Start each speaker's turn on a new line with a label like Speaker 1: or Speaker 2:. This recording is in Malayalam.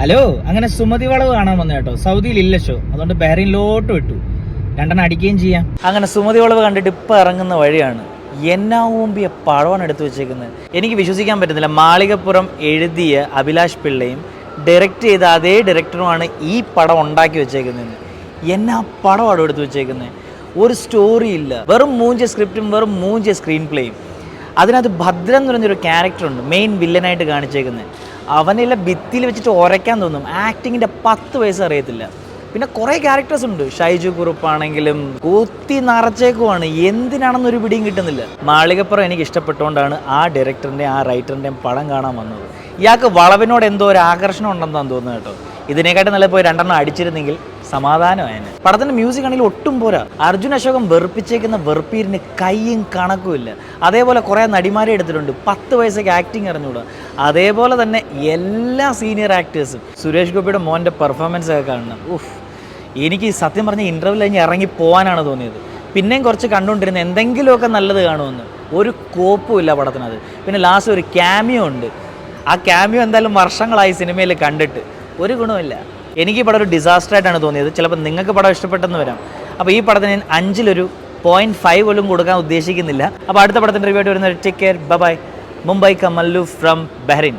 Speaker 1: ഹലോ, അങ്ങനെ സുമതി വളവ് കാണാൻ വന്ന കേട്ടോ. സൗദിയിൽ ഇല്ല ഷോ, അതുകൊണ്ട് ബഹ്റൈനിലോട്ട് വിട്ടു. രണ്ടെണ്ണം അടിക്കുകയും ചെയ്യാം. അങ്ങനെ സുമതി വളവ് കണ്ടിട്ട് ഇപ്പൊ ഇറങ്ങുന്ന വഴിയാണ്. എന്നാ ഊമ്പിയ പഴമാണ് എടുത്തു വെച്ചേക്കുന്നത്. എനിക്ക് വിശ്വസിക്കാൻ പറ്റുന്നില്ല. മാളികപ്പുറം എഴുതിയ അഭിലാഷ് പിള്ളയും ഡയറക്റ്റ് ചെയ്ത അതേ ഡയറക്ടറുമാണ് ഈ പടം ഉണ്ടാക്കി വെച്ചേക്കുന്നത്. എന്നാ പടമാണ് എടുത്തു വെച്ചേക്കുന്നത്. ഒരു സ്റ്റോറി ഇല്ല, വെറും മൂഞ്ച സ്ക്രിപ്റ്റും വെറും മൂഞ്ച സ്ക്രീൻ പ്ലേയും. അതിനകത്ത് ഭദ്രൻ എന്ന് പറഞ്ഞൊരു ക്യാരക്ടറുണ്ട്, മെയിൻ വില്ലനായിട്ട് കാണിച്ചേക്കുന്നത്. അവനെല്ലാം ഭിത്തിയിൽ വെച്ചിട്ട് ഉരയ്ക്കാൻ തോന്നും. ആക്ടിങ്ങിൻ്റെ 10 വയസ്സ് അറിയത്തില്ല. പിന്നെ കുറേ ക്യാരക്ടേഴ്സ് ഉണ്ട്. ഷൈജു കുറുപ്പാണെങ്കിലും കൂത്തി നിറച്ചേക്കുവാണ്. എന്തിനാണെന്നൊരു പിടിയും കിട്ടുന്നില്ല. മാളികപ്പുറം എനിക്ക് ഇഷ്ടപ്പെട്ടുകൊണ്ടാണ് ആ ഡയറക്ടറിൻ്റെയും ആ റൈറ്ററിൻ്റെയും പടം കാണാൻ വന്നത്. ഇയാൾക്ക് വളവിനോട് എന്തോ ഒരു ആകർഷണം ഉണ്ടെന്നാണ് തോന്നുന്നത് കേട്ടോ. ഇതിനെക്കാട്ടും നല്ല പോയി 2 അടിച്ചിരുന്നെങ്കിൽ സമാധാനമായതിന്. പടത്തിന്റെ മ്യൂസിക് ആണെങ്കിൽ ഒട്ടും പോരാ. അർജുൻ അശോകൻ വെറുപ്പിച്ചേക്കുന്ന വെറുപ്പീരിന് കയ്യും കണക്കുമില്ല. അതേപോലെ കുറേ നടിമാരെ എടുത്തിട്ടുണ്ട്. 10 വയസ്സൊക്കെ ആക്ടിങ് അറിഞ്ഞുകൂടാ. അതേപോലെ തന്നെ എല്ലാ സീനിയർ ആക്ടേഴ്സും. സുരേഷ് ഗോപിയുടെ മോൻ്റെ പെർഫോമൻസ് ഒക്കെ കാണണം. എനിക്ക് സത്യം പറഞ്ഞ ഇൻ്റർവ്യൂ കഴിഞ്ഞ് ഇറങ്ങി പോകാനാണ് തോന്നിയത്. പിന്നെയും കുറച്ച് കണ്ടുകൊണ്ടിരുന്ന എന്തെങ്കിലുമൊക്കെ നല്ലത് കാണുമെന്ന്. ഒരു കോപ്പും ഇല്ല പടത്തിനത്. പിന്നെ ലാസ്റ്റ് ഒരു ക്യാമിയോ ഉണ്ട്. ആ ക്യാമിയോ എന്തായാലും വർഷങ്ങളായി സിനിമയിൽ കണ്ടിട്ട് ഒരു ഗുണമില്ല. എനിക്ക് ഈ പടം ഒരു ഡിസാസ്റ്റർ ആയിട്ടാണ് തോന്നിയത്. ചിലപ്പോൾ നിങ്ങൾക്ക് പടം ഇഷ്ടപ്പെട്ടെന്ന് വരാം. അപ്പോൾ ഈ പടത്തിന് ഞാൻ 5-ൽ 0.5 പോലും കൊടുക്കാൻ ഉദ്ദേശിക്കുന്നില്ല. അപ്പോൾ അടുത്ത പടത്തിൻ്റെ റിവ്യൂ ആയിട്ട് വരുന്ന ടേക്ക് കെയർ, ബൈ. മുംബൈ കമല്ലു ഫ്രം ബഹ്റൈൻ.